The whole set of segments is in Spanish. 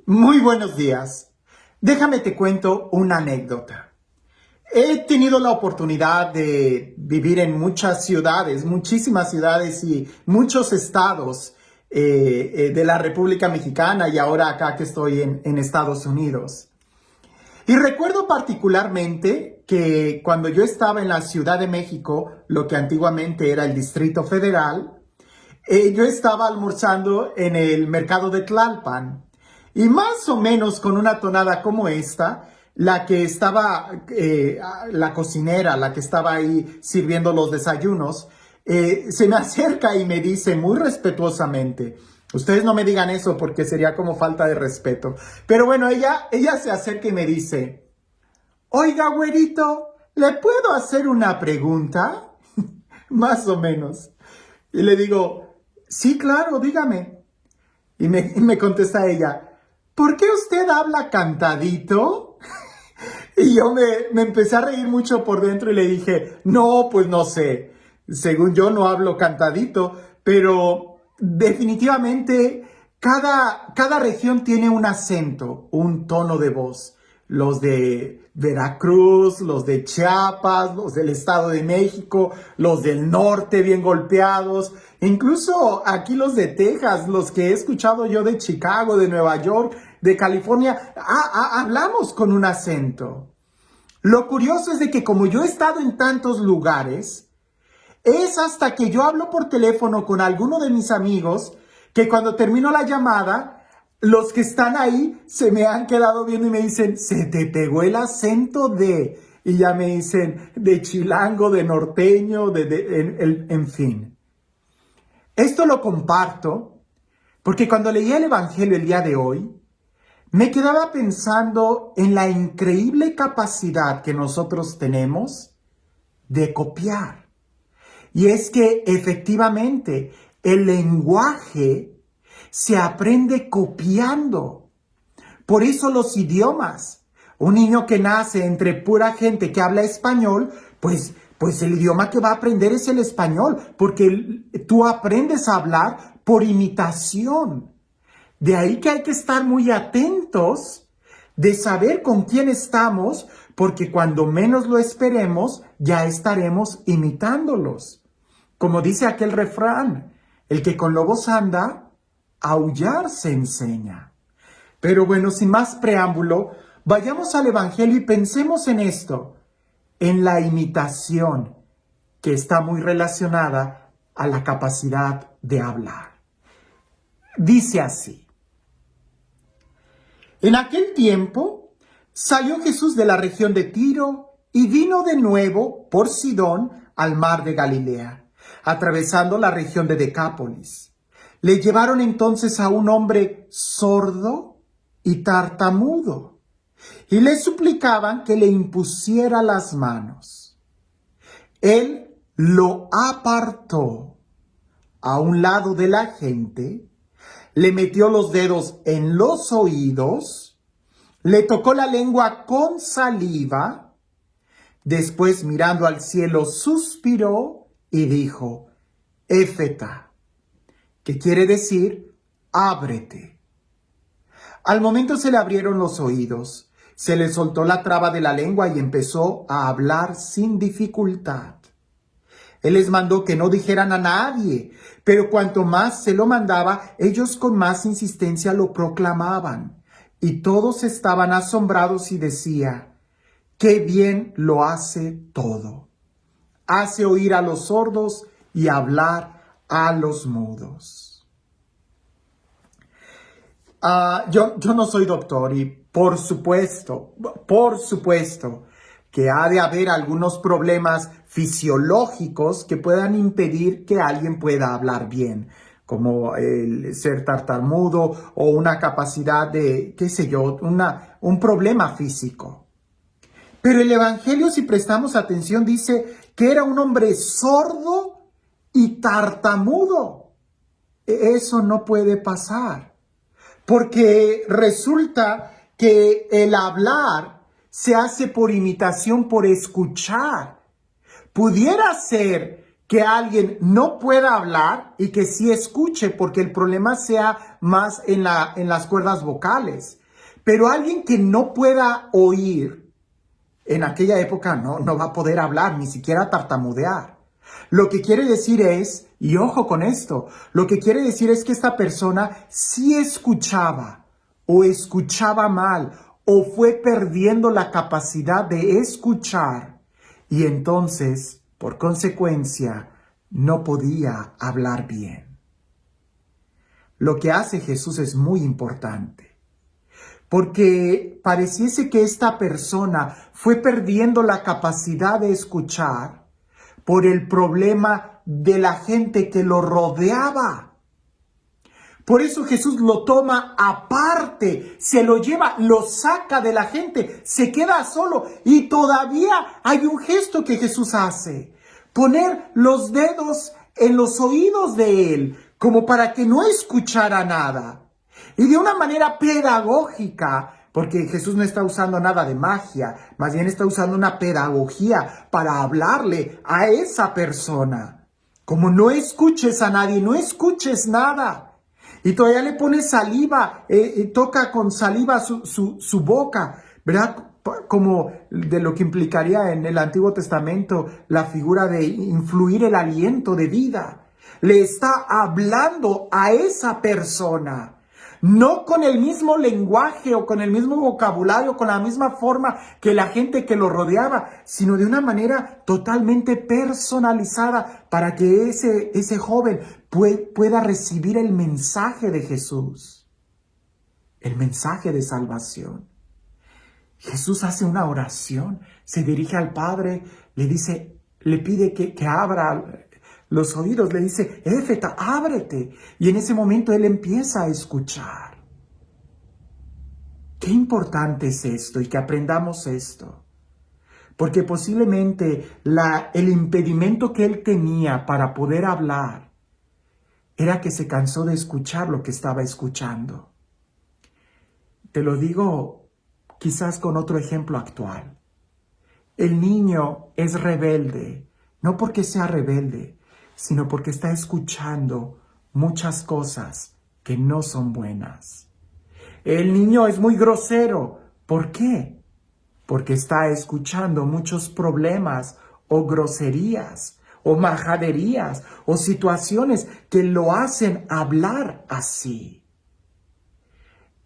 Muy buenos días. Déjame te cuento una anécdota. He tenido la oportunidad de vivir en muchas ciudades, muchísimas ciudades y muchos estados de la República Mexicana y ahora acá que estoy en Estados Unidos. Y recuerdo particularmente que cuando yo estaba en la Ciudad de México, lo que antiguamente era el Distrito Federal, yo estaba almorzando en el mercado de Tlalpan y más o menos con una tonada como esta, la que estaba, la cocinera, la que estaba ahí sirviendo los desayunos, se me acerca y me dice muy respetuosamente, ustedes no me digan eso porque sería como falta de respeto, pero bueno, ella se acerca y me dice, oiga, güerito, ¿le puedo hacer una pregunta? Más o menos. Y le digo, sí, claro, dígame. Y me contesta ella, ¿por qué usted habla cantadito? Y yo me empecé a reír mucho por dentro y le dije, no, pues no sé. Según yo no hablo cantadito, pero definitivamente cada región tiene un acento, un tono de voz. Los de Veracruz, los de Chiapas, los del Estado de México, los del norte bien golpeados, incluso aquí los de Texas, los que he escuchado yo de Chicago, de Nueva York, de California, hablamos con un acento. Lo curioso es de que como yo he estado en tantos lugares, es hasta que yo hablo por teléfono con alguno de mis amigos que cuando termino la llamada, los que están ahí se me han quedado viendo y me dicen, se te pegó el acento de, y ya me dicen, de chilango, de norteño, en fin. Esto lo comparto porque cuando leí el Evangelio el día de hoy, me quedaba pensando en la increíble capacidad que nosotros tenemos de copiar. Y es que efectivamente el lenguaje se aprende copiando. Por eso los idiomas. Un niño que nace entre pura gente que habla español, pues el idioma que va a aprender es el español, porque tú aprendes a hablar por imitación. De ahí que hay que estar muy atentos de saber con quién estamos, porque cuando menos lo esperemos, ya estaremos imitándolos. Como dice aquel refrán, el que con lobos anda, aullar se enseña. Pero bueno, sin más preámbulo, vayamos al Evangelio y pensemos en esto, en la imitación, que está muy relacionada a la capacidad de hablar. Dice así. En aquel tiempo salió Jesús de la región de Tiro y vino de nuevo por Sidón al mar de Galilea, atravesando la región de Decápolis. Le llevaron entonces a un hombre sordo y tartamudo y le suplicaban que le impusiera las manos. Él lo apartó a un lado de la gente, le metió los dedos en los oídos, le tocó la lengua con saliva, después mirando al cielo suspiró y dijo, Éfeta, que quiere decir, ábrete. Al momento se le abrieron los oídos, se le soltó la traba de la lengua y empezó a hablar sin dificultad. Él les mandó que no dijeran a nadie, pero cuanto más se lo mandaba, ellos con más insistencia lo proclamaban. Y todos estaban asombrados y decían, ¡qué bien lo hace todo! Hace oír a los sordos y hablar a los mudos. Yo no soy doctor y por supuesto que ha de haber algunos problemas fisiológicos que puedan impedir que alguien pueda hablar bien, como el ser tartamudo o una capacidad de, qué sé yo, un problema físico. Pero el Evangelio, si prestamos atención, dice que era un hombre sordo y tartamudo. Eso no puede pasar, porque resulta que el hablar se hace por imitación, por escuchar. Pudiera ser que alguien no pueda hablar y que sí escuche, porque el problema sea más en las cuerdas vocales. Pero alguien que no pueda oír, en aquella época no va a poder hablar, ni siquiera tartamudear. Lo que quiere decir es, y ojo con esto, lo que quiere decir es que esta persona sí escuchaba o escuchaba mal o fue perdiendo la capacidad de escuchar y entonces, por consecuencia, no podía hablar bien. Lo que hace Jesús es muy importante. Porque pareciese que esta persona fue perdiendo la capacidad de escuchar por el problema de la gente que lo rodeaba. Por eso Jesús lo toma aparte, se lo lleva, lo saca de la gente, se queda solo y todavía hay un gesto que Jesús hace. Poner los dedos en los oídos de él, como para que no escuchara nada. Y de una manera pedagógica, porque Jesús no está usando nada de magia, más bien está usando una pedagogía para hablarle a esa persona. Como no escuches a nadie, no escuches nada. Y todavía le pone saliva, toca con saliva su boca, ¿verdad? Como de lo que implicaría en el Antiguo Testamento la figura de influir el aliento de vida. Le está hablando a esa persona. No con el mismo lenguaje o con el mismo vocabulario, con la misma forma que la gente que lo rodeaba, sino de una manera totalmente personalizada para que ese joven pueda recibir el mensaje de Jesús, el mensaje de salvación. Jesús hace una oración, se dirige al Padre, le dice, le pide que abra los oídos, le dice, Éfeta, ábrete. Y en ese momento él empieza a escuchar. Qué importante es esto y que aprendamos esto. Porque posiblemente el impedimento que él tenía para poder hablar era que se cansó de escuchar lo que estaba escuchando. Te lo digo quizás con otro ejemplo actual. El niño es rebelde, no porque sea rebelde, sino porque está escuchando muchas cosas que no son buenas. El niño es muy grosero. ¿Por qué? Porque está escuchando muchos problemas o groserías o majaderías o situaciones que lo hacen hablar así.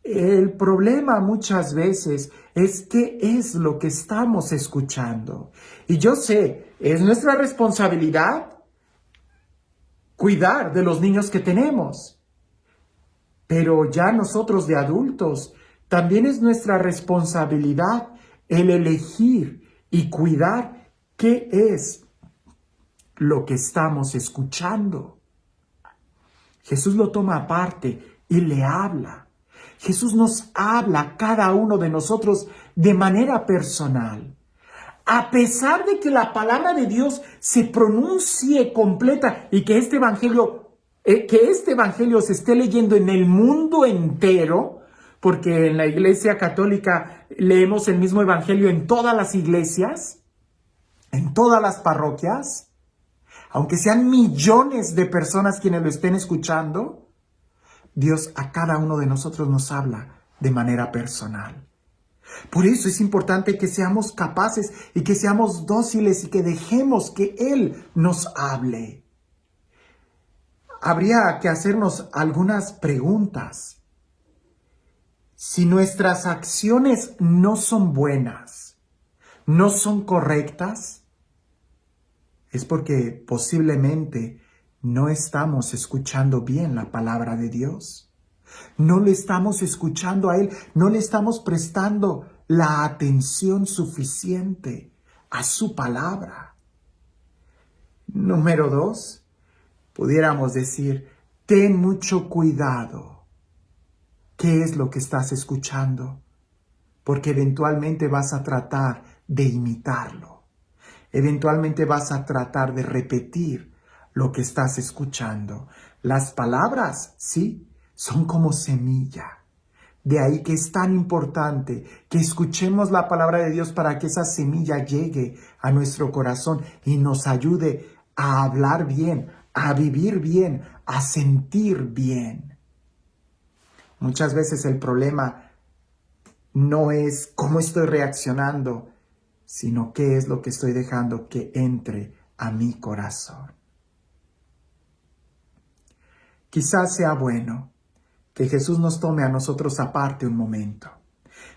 El problema muchas veces es qué es lo que estamos escuchando. Y yo sé, es nuestra responsabilidad cuidar de los niños que tenemos. Pero ya nosotros de adultos, también es nuestra responsabilidad el elegir y cuidar qué es lo que estamos escuchando. Jesús lo toma aparte y le habla. Jesús nos habla a cada uno de nosotros de manera personal. A pesar de que la palabra de Dios se pronuncie completa y que este evangelio se esté leyendo en el mundo entero, porque en la Iglesia Católica leemos el mismo evangelio en todas las iglesias, en todas las parroquias, aunque sean millones de personas quienes lo estén escuchando, Dios a cada uno de nosotros nos habla de manera personal. Por eso es importante que seamos capaces y que seamos dóciles y que dejemos que Él nos hable. Habría que hacernos algunas preguntas. Si nuestras acciones no son buenas, no son correctas, es porque posiblemente no estamos escuchando bien la palabra de Dios. No le estamos escuchando a Él, no le estamos prestando la atención suficiente a su palabra. Número 2, pudiéramos decir, ten mucho cuidado. ¿Qué es lo que estás escuchando? Porque eventualmente vas a tratar de imitarlo. Eventualmente vas a tratar de repetir lo que estás escuchando. Las palabras, sí, son como semilla. De ahí que es tan importante que escuchemos la palabra de Dios para que esa semilla llegue a nuestro corazón y nos ayude a hablar bien, a vivir bien, a sentir bien. Muchas veces el problema no es cómo estoy reaccionando, sino qué es lo que estoy dejando que entre a mi corazón. Quizás sea bueno que Jesús nos tome a nosotros aparte un momento.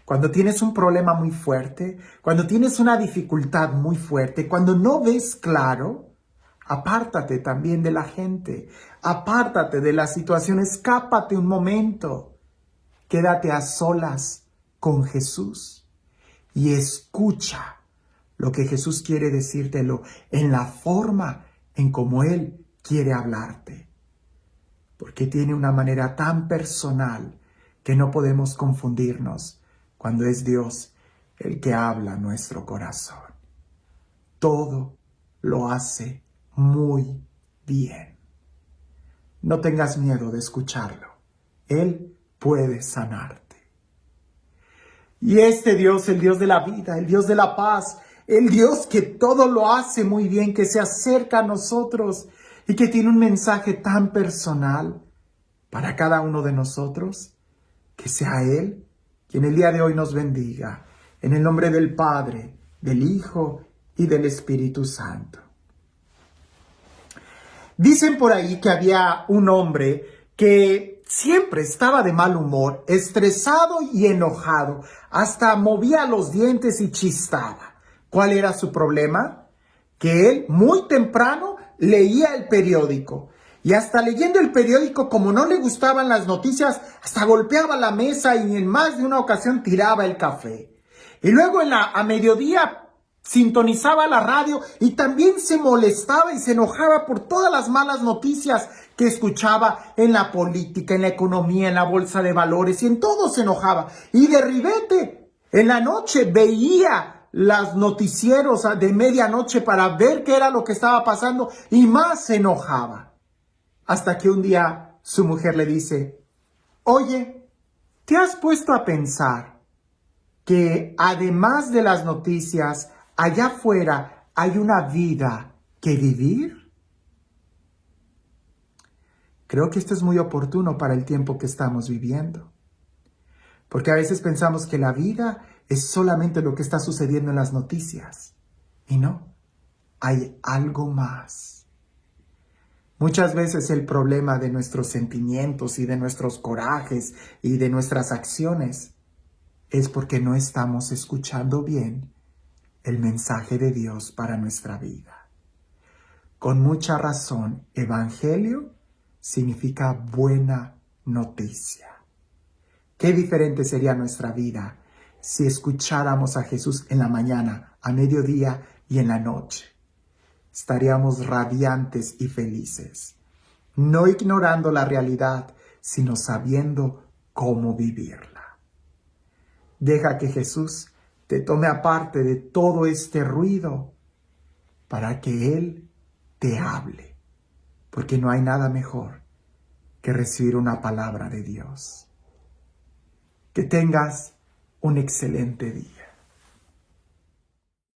Cuando tienes un problema muy fuerte, cuando tienes una dificultad muy fuerte, cuando no ves claro, apártate también de la gente, apártate de la situación, escápate un momento, quédate a solas con Jesús y escucha lo que Jesús quiere decírtelo en la forma en como Él quiere hablarte. Porque tiene una manera tan personal que no podemos confundirnos cuando es Dios el que habla a nuestro corazón. Todo lo hace muy bien. No tengas miedo de escucharlo. Él puede sanarte. Y este Dios, el Dios de la vida, el Dios de la paz, el Dios que todo lo hace muy bien, que se acerca a nosotros y que tiene un mensaje tan personal para cada uno de nosotros, que sea Él quien el día de hoy nos bendiga, en el nombre del Padre, del Hijo y del Espíritu Santo. Dicen por ahí que había un hombre que siempre estaba de mal humor, estresado y enojado, hasta movía los dientes y chistaba. ¿Cuál era su problema? Que él muy temprano leía el periódico. Y hasta leyendo el periódico, como no le gustaban las noticias, hasta golpeaba la mesa y en más de una ocasión tiraba el café. Y luego a mediodía sintonizaba la radio y también se molestaba y se enojaba por todas las malas noticias que escuchaba en la política, en la economía, en la bolsa de valores, y en todo se enojaba. Y de ribete, en la noche veía los noticieros de medianoche para ver qué era lo que estaba pasando y más se enojaba. Hasta que un día su mujer le dice: oye, ¿te has puesto a pensar que además de las noticias, allá afuera hay una vida que vivir? Creo que esto es muy oportuno para el tiempo que estamos viviendo. Porque a veces pensamos que la vida es solamente lo que está sucediendo en las noticias. Y no, hay algo más. Muchas veces el problema de nuestros sentimientos y de nuestros corajes y de nuestras acciones es porque no estamos escuchando bien el mensaje de Dios para nuestra vida. Con mucha razón, evangelio significa buena noticia. Qué diferente sería nuestra vida si escucháramos a Jesús en la mañana, a mediodía y en la noche. Estaríamos radiantes y felices, no ignorando la realidad, sino sabiendo cómo vivirla. Deja que Jesús te tome aparte de todo este ruido para que Él te hable, porque no hay nada mejor que recibir una palabra de Dios. Que tengas un excelente día.